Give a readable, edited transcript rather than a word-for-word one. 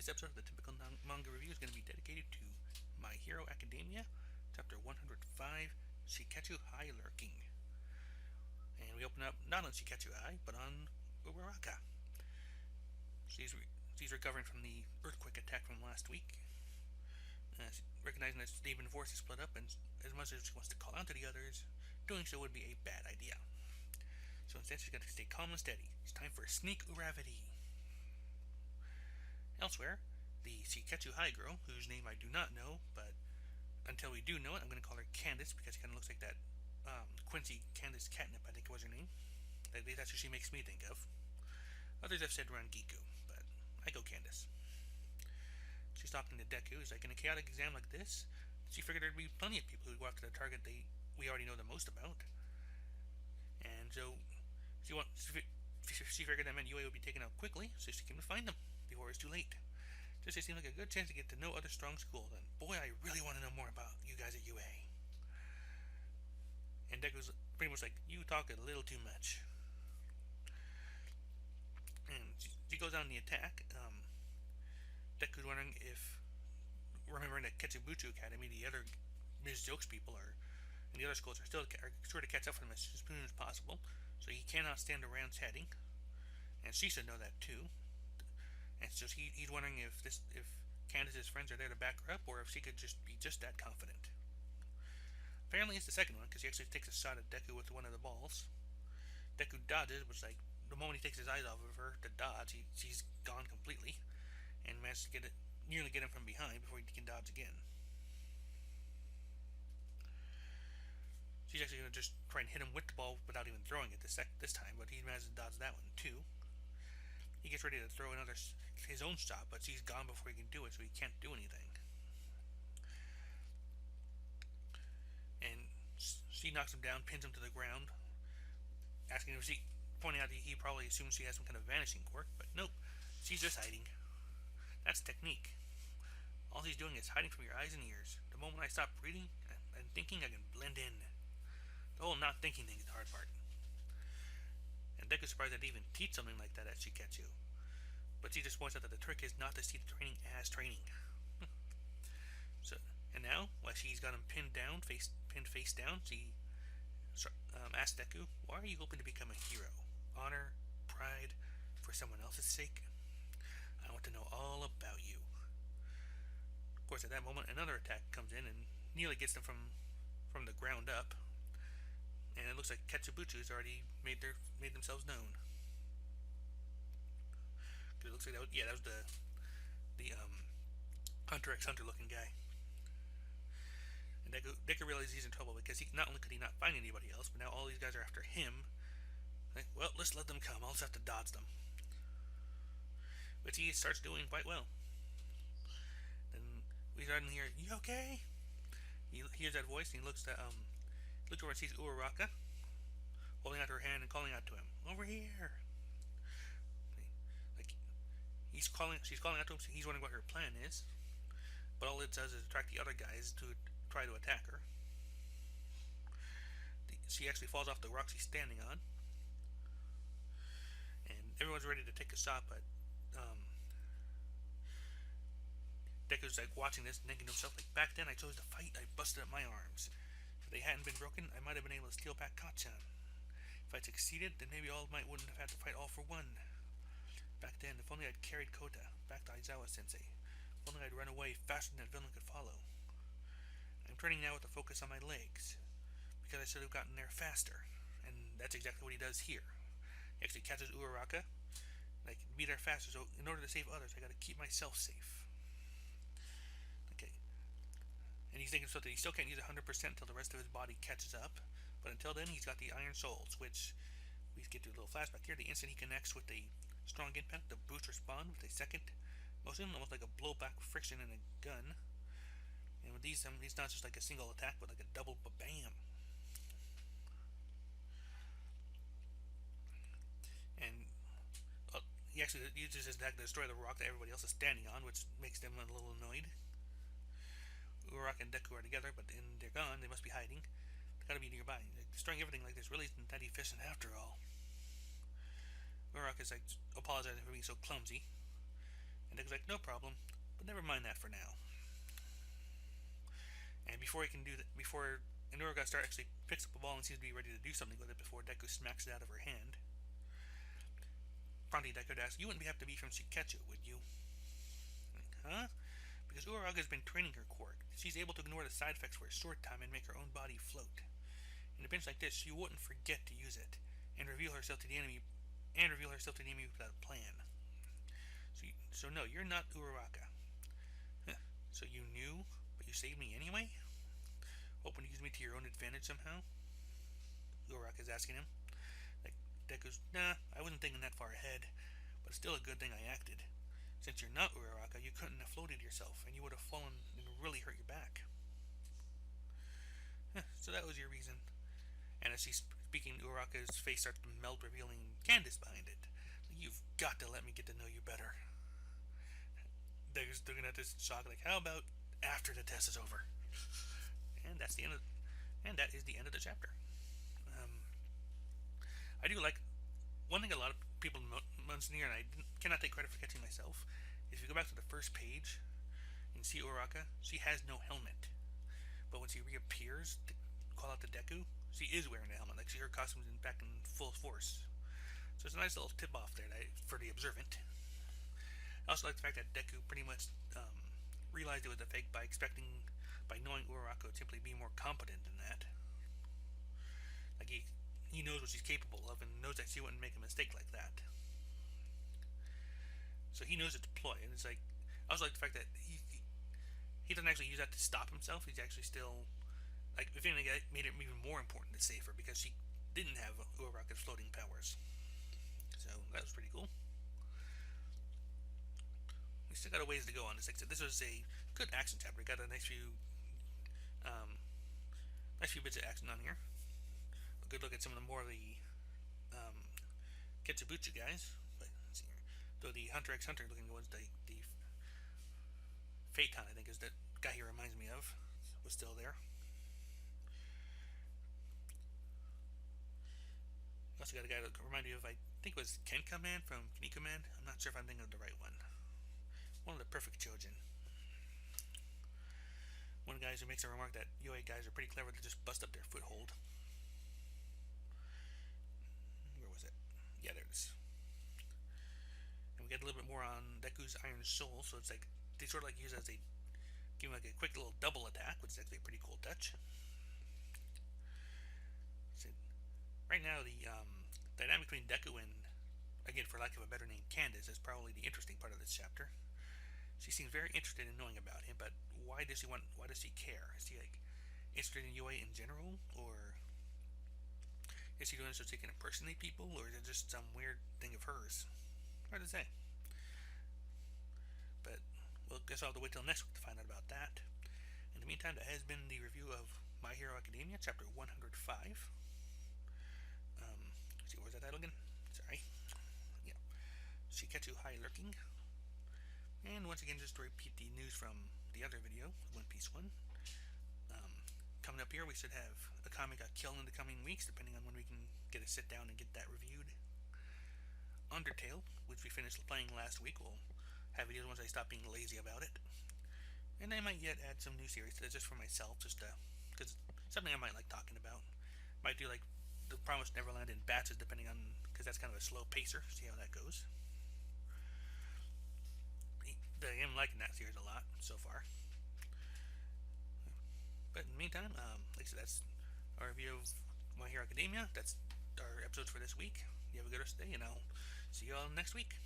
This episode of the Typical Manga Review is going to be dedicated to My Hero Academia, Chapter 105, Shiketsu High Lurking. And we open up not on Shiketsu High, but on Uraraka. She's recovering from the earthquake attack from last week. Recognizing that they've been forced to split up, and as much as she wants to call out to the others, doing so would be a bad idea. So instead she's got to stay calm and steady. It's time for Sneak Uravity. Elsewhere, the Shiketsu High girl, whose name I do not know, but until we do know it, I'm going to call her Candace, because she kind of looks like that Quincy Candace Catnip, I think was her name. That's who she makes me think of. Others have said Rangiku, but I go Candace. She's talking to Deku. He's like, in a chaotic exam like this, she figured there'd be plenty of people who'd go after the target we already know the most about. And so she figured that meant UA would be taken out quickly, so she came to find them before it's too late. Just it seemed like a good chance to get to know other strong schools, and boy, I really want to know more about you guys at UA. And Deku's pretty much like, you talk a little too much. And she goes on the attack. Deku's wondering if, remembering that Ketsubutsu Academy, the other Ms. Jokes people and the other schools are sure to catch up with him as soon as possible, so he cannot stand around chatting. And she should know that too. And so he's wondering if Candace's friends are there to back her up, or if she could just be just that confident. Apparently it's the second one, because he actually takes a shot at Deku with one of the balls. Deku dodges, which like the moment he takes his eyes off of her to dodge, she's gone completely, and manages to nearly get him from behind before he can dodge again. She's actually going to just try and hit him with the ball without even throwing it this time, but he manages to dodge that one too. He gets ready to throw his own shot, but she's gone before he can do it, so he can't do anything. And she knocks him down, pins him to the ground, asking if pointing out that he probably assumes she has some kind of vanishing quirk, but nope, she's just hiding. That's technique. All he's doing is hiding from your eyes and ears. The moment I stop reading and thinking, I can blend in. The whole not thinking thing is the hard part. And Deku's surprised that they even teach something like that at Shiketsu. But she just points out that the trick is not to see the training as training. And now, while she's got him pinned face down, she asks Deku, why are you hoping to become a hero? Honor? Pride? For someone else's sake? I want to know all about you. Of course, at that moment, another attack comes in and nearly gets them from the ground up. And it looks like Ketsubutsu's already made themselves known. It looks like that was the Hunter x Hunter looking guy. And Deku realizes he's in trouble because not only could he not find anybody else, but now all these guys are after him. Like, well, let's let them come. I'll just have to dodge them. But he starts doing quite well. Then we start to hear, you okay? He hears that voice and he looks over and sees Uraraka holding out her hand and calling out to him, over here. Like she's calling out to him, so he's wondering what her plan is. But all it does is attract the other guys to try to attack her. She actually falls off the rock she's standing on, and everyone's ready to take a shot, but Deku's like watching this and thinking to himself, like, back then I chose to fight, I busted up my arms. If they hadn't been broken, I might have been able to steal back Kacchan. If I'd succeeded, then maybe All Might wouldn't have had to fight all for one. Back then, if only I'd carried Kota back to Aizawa-sensei. If only I'd run away faster than that villain could follow. I'm training now with a focus on my legs, because I should have gotten there faster. And that's exactly what he does here. He actually catches Uraraka, like, be there faster, so in order to save others, I gotta keep myself safe. Okay. And he's thinking so that he still can't use 100% until the rest of his body catches up. But until then, he's got the Iron Souls, which we get to a little flashback here. The instant he connects with a strong impact, the boosts respond with a second motion, almost like a blowback friction in a gun. And with these, it's not just like a single attack, but like a double bam. And he actually uses his attack to destroy the rock that everybody else is standing on, which makes them a little annoyed. Uraraka and Deku are together, but they're gone. They must be hiding. They gotta be nearby. Like, destroying everything like this really isn't that efficient after all. Uraraka's like apologizing for being so clumsy, and And Deku's like, no problem, but never mind that for now. And before he can do that, before Inuruka actually picks up a ball and seems to be ready to do something with it before Deku smacks it out of her hand, prompting Deku to ask, you wouldn't have to be from Shiketsu, would you? Like, huh? Because Uraraka's been training her quirk. She's able to ignore the side effects for a short time and make her own body float. In a pinch like this, she wouldn't forget to use it and reveal herself to the enemy without a plan. So no, you're not Uraraka. Huh. So you knew, but you saved me anyway? Hoping to use me to your own advantage somehow? Uraraka's asking him. Like, Deku's, nah, I wasn't thinking that far ahead, but it's still a good thing I acted. Since you're not Uraraka, you couldn't have floated yourself, and you would have fallen and really hurt your back. So that was your reason. And as she's speaking, Uraraka's face starts to melt, revealing Candace behind it. You've got to let me get to know you better. Deku's looking at this shock, like, how about after the test is over? And that's the end of, and that is the end of the chapter. I do like one thing a lot of people mention here, and I cannot take credit for catching myself, is if you go back to the first page and see Uraraka, she has no helmet. But when she reappears to call out to Deku, she is wearing a helmet. Like, her costume is back in full force. So it's a nice little tip off there for the observant. I also like the fact that Deku pretty much realized it was a fake by knowing Uraraka would simply be more competent than that. Like, he knows what she's capable of and knows that she wouldn't make a mistake like that. So he knows it's a ploy, and it's like, I also like the fact that he doesn't actually use that to stop himself. He's actually still, like, if anything, it made it even more important to save her because she didn't have Uraraka's floating powers. So that was pretty cool. We still got a ways to go on this. Like I said, this was a good action chapter. We got a nice few bits of action on here. A good look at some of the more of the Ketsubutsu guys. But let's see here. Though the Hunter x Hunter looking ones, the Phaeton, I think, is that guy he reminds me of, was still there. Also got a guy that reminded me of, I think it was Kenka Man from Kinnikuman Man. I'm not sure if I'm thinking of the right one. One of the perfect chojin. One of the guys who makes a remark that UA guys are pretty clever to just bust up their foothold. Where was it? Yeah, there it is. And we get a little bit more on Deku's Iron Soul, so it's like they sort of like use it as give him like a quick little double attack, which is actually a pretty cool touch. So right now, the dynamic between Deku and, again, for lack of a better name, Candace is probably the interesting part of this chapter. She seems very interested in knowing about him, but why does she care? Is she, like, interested in UA in general, or is she doing this so she can impersonate people, or is it just some weird thing of hers? Hard to say. But we'll guess I'll have to wait till next week to find out about that. In the meantime, that has been the review of My Hero Academia, chapter 105. See, where's that title again? Sorry. Yeah. Shiketsu High Lurking. And once again, just to repeat the news from the other video, One Piece 1. Coming up here, we should have a comic Kill in the coming weeks, depending on when we can get a sit down and get that reviewed. Undertale, which we finished playing last week, will have videos once I stop being lazy about it. And I might yet add some new series to this just for myself, just because something I might like talking about. Might do like The Promised Neverland in batches, depending on, because that's kind of a slow pacer. See how that goes. I am liking that series a lot so far. But in the meantime, like I said, that's our review of My Hero Academia. That's our episodes for this week. You have a good rest of the day, and I'll see you all next week.